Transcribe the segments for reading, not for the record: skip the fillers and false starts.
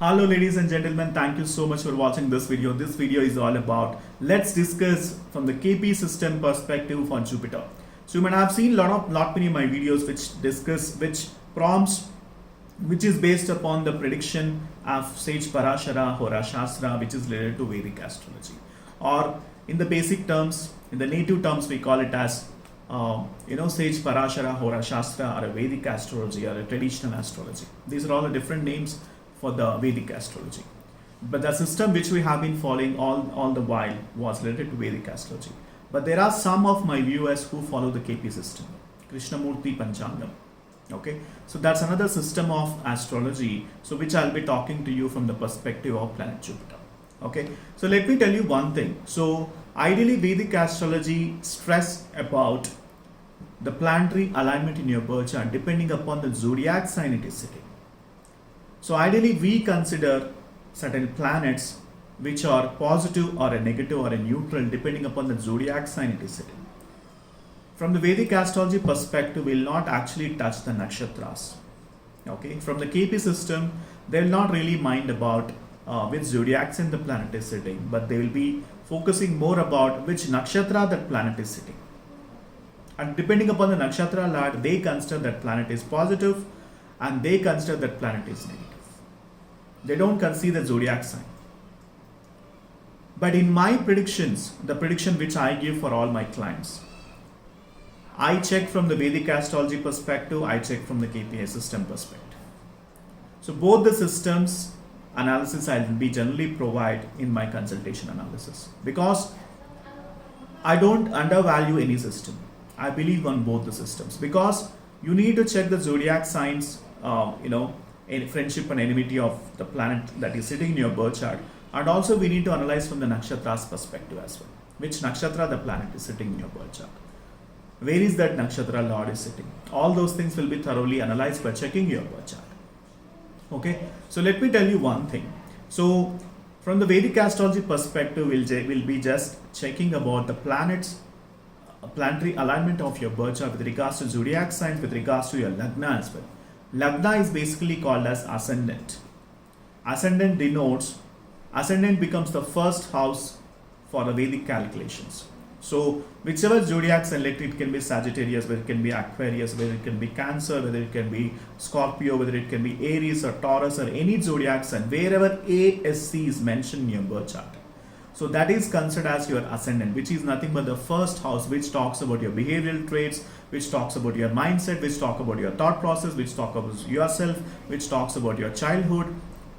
Hello ladies and gentlemen, thank you so much for watching this video. This video is all about, let's discuss from the KP system perspective on Jupiter. So you might have seen lot many of my videos which discuss prompts which is based upon the prediction of Sage Parashara Hora Shastra, which is related to Vedic astrology, or in the basic terms, in the native terms, we call it as Sage Parashara Hora Shastra, or a Vedic astrology, or a traditional astrology. These are all the different names for the Vedic astrology. But the system which we have been following all the while was related to Vedic astrology. But there are some of my viewers who follow the KP system, Krishnamurti Panchangam. Okay, so that's another system of astrology, so which I'll be talking to you from the perspective of planet Jupiter. Okay, so let me tell you one thing. So ideally Vedic astrology stress about the planetary alignment in your birth chart depending upon the zodiac sign it is sitting. So ideally we consider certain planets which are positive or a negative or a neutral depending upon the zodiac sign it is sitting. From the Vedic astrology perspective, we will not actually touch the nakshatras. Okay, from the KP system, they will not really mind about which zodiac sign the planet is sitting, but they will be focusing more about which nakshatra that planet is sitting. And depending upon the nakshatra lord, they consider that planet is positive and they consider that planet is negative. They don't consider the zodiac sign. But in my predictions, the prediction which I give for all my clients, I check from the Vedic astrology perspective, I check from the KPI system perspective. So both the systems analysis I will be generally provide in my consultation analysis, because I don't undervalue any system. I believe on both the systems, because you need to check the zodiac signs, in friendship and enmity of the planet that is sitting in your birth chart, and also we need to analyze from the nakshatras perspective as well, which nakshatra the planet is sitting in your birth chart. Where is that nakshatra lord is sitting? All those things will be thoroughly analyzed by checking your birth chart. Okay, so let me tell you one thing. So from the Vedic astrology perspective, we'll be just checking about the planets, planetary alignment of your birth chart with regards to zodiac signs, with regards to your lagna as well. Lagna is basically called as ascendant. Ascendant becomes the first house for the Vedic calculations. So whichever zodiac sign, it can be Sagittarius, whether it can be Aquarius, whether it can be Cancer, whether it can be Scorpio, whether it can be Aries or Taurus or any zodiac sign, wherever ASC is mentioned in your birth chart. So that is considered as your ascendant, which is nothing but the first house, which talks about your behavioral traits, which talks about your mindset, which talk about your thought process, which talk about yourself, which talks about your childhood.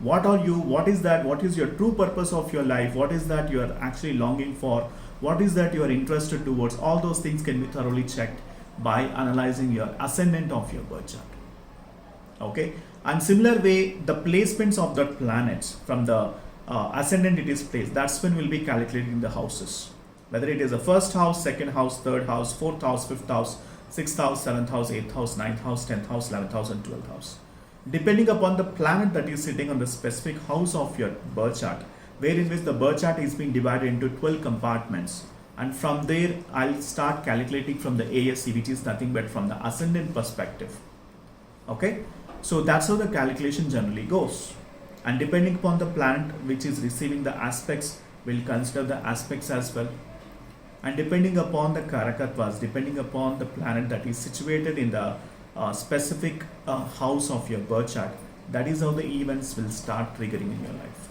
What are you? What is that? What is your true purpose of your life? What is that you are actually longing for? What is that you are interested towards? All those things can be thoroughly checked by analyzing your ascendant of your birth chart. Okay, and similar way, the placements of the planets from the ascendant it is placed, that's when we'll be calculating the houses, whether it is the first house, second house, third house, fourth house, fifth house, sixth house, seventh house, eighth house, ninth house, 10th house, 11th house and 12th house, depending upon the planet that is sitting on the specific house of your birth chart, wherein which the birth chart is being divided into 12 compartments, and from there I'll start calculating from the ASC, which is nothing but from the ascendant perspective. Okay, so that's how the calculation generally goes. And depending upon the planet which is receiving the aspects, we'll consider the aspects as well. And depending upon the karakattvas, depending upon the planet that is situated in the specific house of your birth chart, that is how the events will start triggering in your life.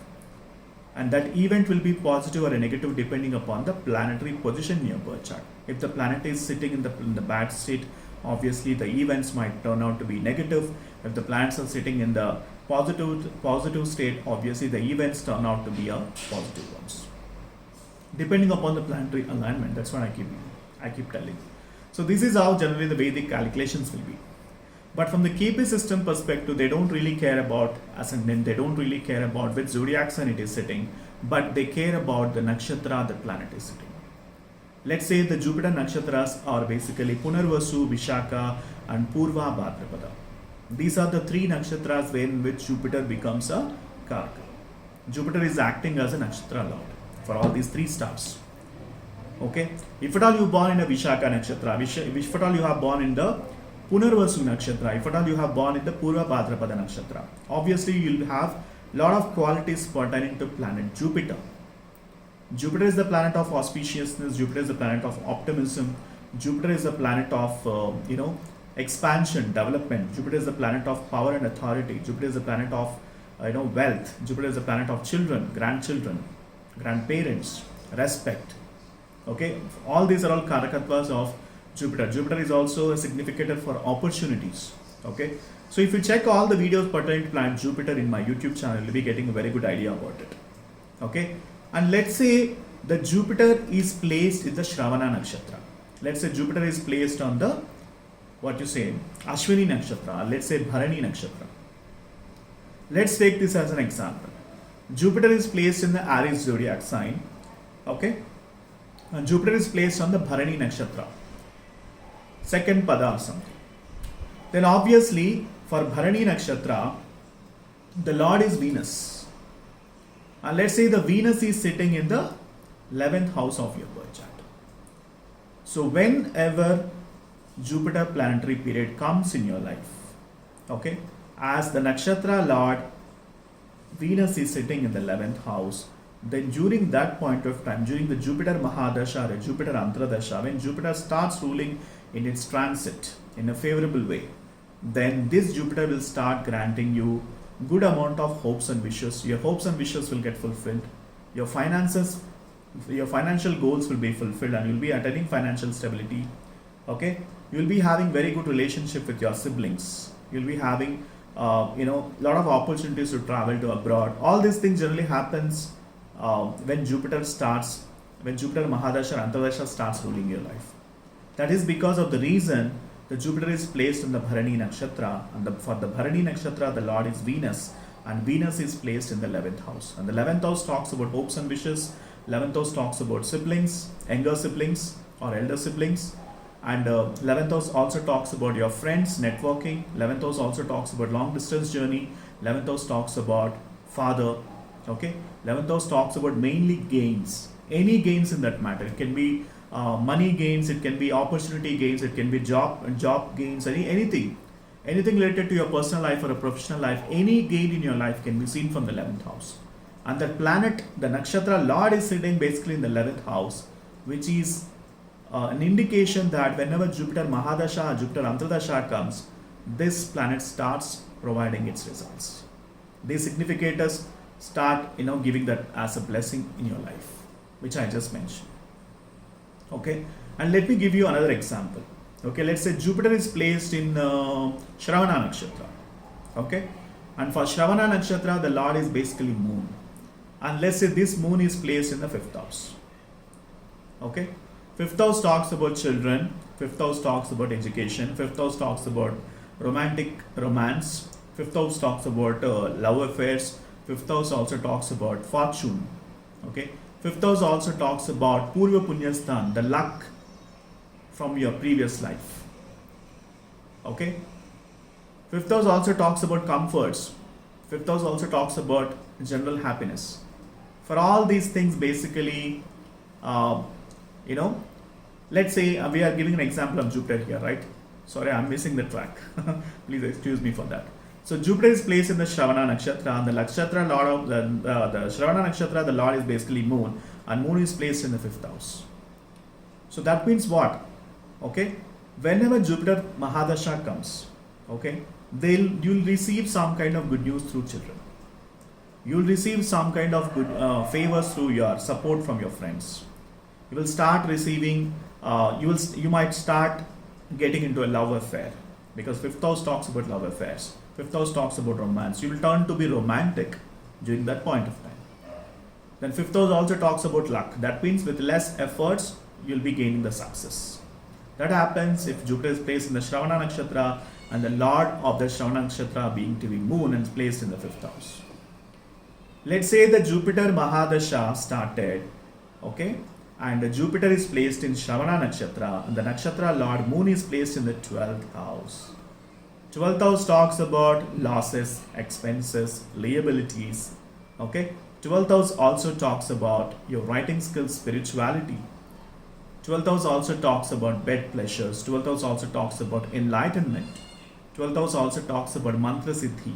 And that event will be positive or a negative depending upon the planetary position in your birth chart. If the planet is sitting in the bad state, obviously the events might turn out to be negative. If the planets are sitting in the positive state, obviously the events turn out to be positive ones, depending upon the planetary alignment. That's what I keep telling. So this is how generally the Vedic calculations will be. But from the KP system perspective, they don't really care about ascendant, they don't really care about which zodiac sign it is sitting, but they care about the nakshatra the planet is sitting. Let's say the Jupiter nakshatras are basically Punarvasu, Vishaka and Purva Bhadrapada. These are the three nakshatras in which Jupiter becomes a karaka. Jupiter is acting as a nakshatra lord for all these three stars. Okay, if at all you born in a Vishaka nakshatra, if at all you have born in the Punarvasu nakshatra, if at all you have born in the Purva Bhadrapada nakshatra, obviously you will have lot of qualities pertaining to planet Jupiter. Jupiter is the planet of auspiciousness. Jupiter is the planet of optimism. Jupiter is the planet of expansion, development. Jupiter is the planet of power and authority. Jupiter is the planet of wealth. Jupiter is the planet of children, grandchildren, grandparents, respect. Okay, all these are all karakattvas of Jupiter. Jupiter is also a significator for opportunities. Okay, so if you check all the videos pertaining to planet Jupiter in my YouTube channel, you'll be getting a very good idea about it. Okay, and let's say the Jupiter is placed in the Shravana Nakshatra. Let's say Jupiter is placed on the Ashwini Nakshatra. Let's say Bharani Nakshatra. Let's take this as an example. Jupiter is placed in the Aries zodiac sign. Okay, and Jupiter is placed on the Bharani Nakshatra, second pada or something. Then obviously for Bharani Nakshatra, the Lord is Venus. And let's say the Venus is sitting in the 11th house of your birth chart. So whenever Jupiter planetary period comes in your life, okay, as the Nakshatra Lord Venus is sitting in the 11th house, then during that point of time, during the Jupiter Mahadasha or Jupiter Antradasha, when Jupiter starts ruling in its transit in a favorable way, then this Jupiter will start granting you good amount of hopes and wishes. Your hopes and wishes will get fulfilled. Your finances, your financial goals will be fulfilled, and you'll be attaining financial stability. Okay, you'll be having very good relationship with your siblings. You'll be having lot of opportunities to travel to abroad. All these things generally happens when Jupiter Mahadasha or Antardasha starts ruling your life. That is because of the reason the Jupiter is placed in the Bharani Nakshatra, and for the Bharani Nakshatra, the Lord is Venus, and Venus is placed in the 11th house. And the 11th house talks about hopes and wishes. 11th house talks about siblings, younger siblings or elder siblings. And 11th house also talks about your friends, networking. 11th house also talks about long distance journey. 11th house talks about father. Okay, 11th house talks about mainly gains, any gains in that matter. It can be money gains, it can be opportunity gains, it can be job gains, anything related to your personal life or a professional life. Any gain in your life can be seen from the 11th house. And that planet, the Nakshatra Lord, is sitting basically in the 11th house, which is an indication that whenever Jupiter Mahadasha or Jupiter Antardasha comes, this planet starts providing its results. These significators start giving that as a blessing in your life, which I just mentioned. Okay, and let me give you another example. Okay, let's say Jupiter is placed in Shravana Nakshatra. Okay, and for Shravana Nakshatra, the Lord is basically moon, and let's say this moon is placed in the 5th house. Okay, 5th house talks about children, 5th house talks about education, 5th house talks about romance, 5th house talks about love affairs, 5th house also talks about fortune. Okay, 5th house also talks about Purva Punyasthan, the luck from your previous life. Okay, 5th house also talks about comforts. 5th house also talks about general happiness. For all these things, basically, let's say we are giving an example of Jupiter here, right? Sorry, I'm missing the track. Please excuse me for that. So Jupiter is placed in the Shravana Nakshatra, and the Nakshatra Lord of the Shravana Nakshatra, the Lord is basically moon, and moon is placed in the 5th house. So that means what? Okay, whenever Jupiter Mahadasha comes, okay, you'll receive some kind of good news through children. You'll receive some kind of good favors through your support from your friends. You will start receiving. You might start getting into a love affair, because 5th house talks about love affairs. 5th house talks about romance. You will turn to be romantic during that point of time. Then 5th house also talks about luck. That means with less efforts, you'll be gaining the success. That happens if Jupiter is placed in the Shravana Nakshatra, and the Lord of the Shravana Nakshatra being to be moon and placed in the 5th house. Let's say the Jupiter Mahadasha started, okay, and Jupiter is placed in Shravana Nakshatra, and the Nakshatra Lord moon is placed in the 12th house. 12th house talks about losses, expenses, liabilities. Okay, 12th house also talks about your writing skills, spirituality. 12th house also talks about bed pleasures. 12th house also talks about enlightenment. 12th house also talks about mantra siddhi.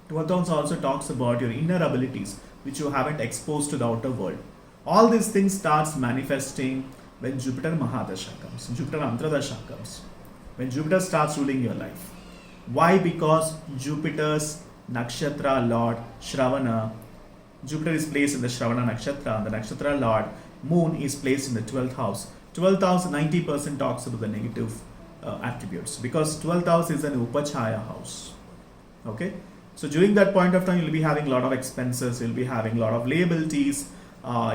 12th house also talks about your inner abilities which you haven't exposed to the outer world. All these things starts manifesting when Jupiter Mahadasha comes, Jupiter Antradasha comes, when Jupiter starts ruling your life. Why? Because Jupiter's nakshatra lord Shravana, Jupiter is placed in the Shravana nakshatra, and the nakshatra lord Moon is placed in the 12th house. 12th house 90% talks about the negative attributes, because 12th house is an Upachaya house. Okay, so during that point of time, you'll be having a lot of expenses, you'll be having a lot of liabilities,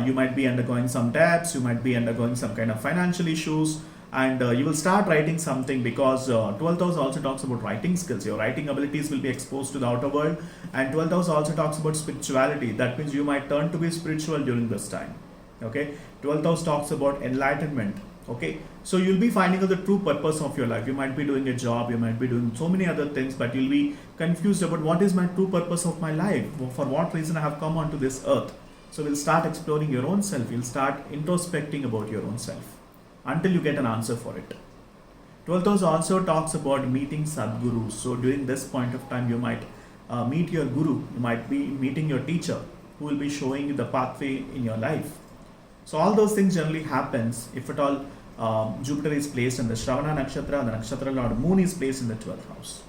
you might be undergoing some debts, you might be undergoing some kind of financial issues, and you will start writing something, because 12th house also talks about writing skills. Your writing abilities will be exposed to the outer world, and 12th house also talks about spirituality. That means you might turn to be spiritual during this time. Okay, 12th house talks about enlightenment. Okay, so you'll be finding out the true purpose of your life. You might be doing a job, you might be doing so many other things, but you'll be confused about what is my true purpose of my life, for what reason I have come onto this earth. So we'll start exploring your own self, you'll start introspecting about your own self until you get an answer for it. 12th house also talks about meeting Sadgurus. So during this point of time, you might meet your guru, you might be meeting your teacher who will be showing you the pathway in your life. So all those things generally happens if at all Jupiter is placed in the Shravana nakshatra, and the nakshatra lord Moon is placed in the 12th house.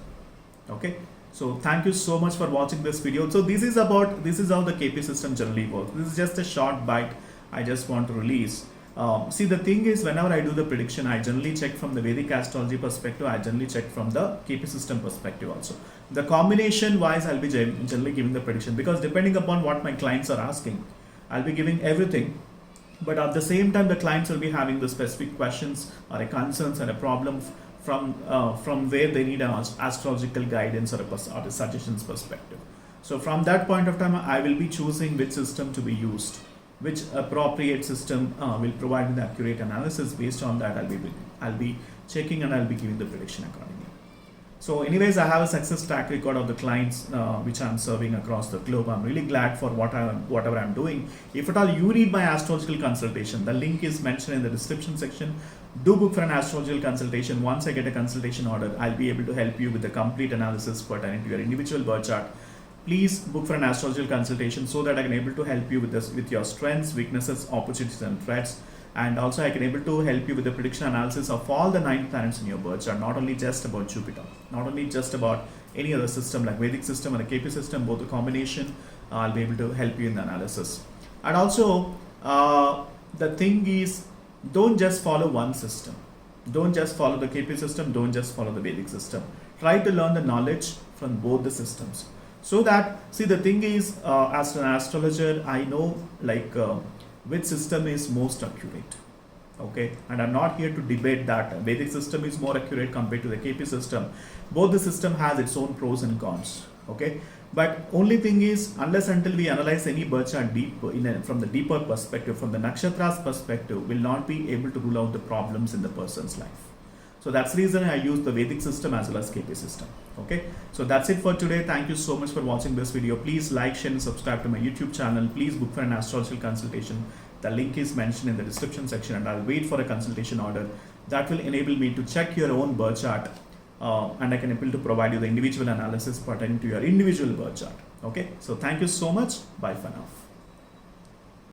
Okay, so thank you so much for watching this video. So this is how the KP system generally works. This is just a short bite I just want to release. See, the thing is, whenever I do the prediction, I generally check from the Vedic astrology perspective, I generally check from the KP system perspective also. The combination wise, I'll be generally giving the prediction, because depending upon what my clients are asking, I'll be giving everything. But at the same time, the clients will be having the specific questions or a concerns and a problem from where they need an astrological guidance or a suggestions perspective. So from that point of time, I will be choosing which system to be used, which appropriate system will provide an accurate analysis. Based on that, I'll be checking and I'll be giving the prediction accordingly. So anyways, I have a success track record of the clients which I'm serving across the globe. I'm really glad for whatever I'm doing. If at all you need my astrological consultation, the link is mentioned in the description section. Do book for an astrological consultation. Once I get a consultation order, I'll be able to help you with the complete analysis pertaining to your individual birth chart. Please book for an astrological consultation so that I can able to help you with your strengths, weaknesses, opportunities and threats. And also I can able to help you with the prediction analysis of all the 9 planets in your birth chart, not only just about Jupiter, not only just about any other system like Vedic system or the KP system, both the combination. I'll be able to help you in the analysis. And also the thing is, don't just follow one system. Don't just follow the KP system, don't just follow the Vedic system. Try to learn the knowledge from both the systems. So that, see, the thing is, as an astrologer, I know which system is most accurate. Okay, and I'm not here to debate that Vedic system is more accurate compared to the KP system. Both the system has its own pros and cons. Okay, but only thing is, unless until we analyze any birth chart from the deeper perspective, from the nakshatras perspective, will not be able to rule out the problems in the person's life. So that's the reason I use the Vedic system as well as KP system. Okay, so that's it for today. Thank you so much for watching this video. Please like, share and subscribe to my YouTube channel. Please book for an astrological consultation. The link is mentioned in the description section, and I'll wait for a consultation order. That will enable me to check your own birth chart and I can able to provide you the individual analysis pertaining to your individual birth chart. Okay, so thank you so much. Bye for now.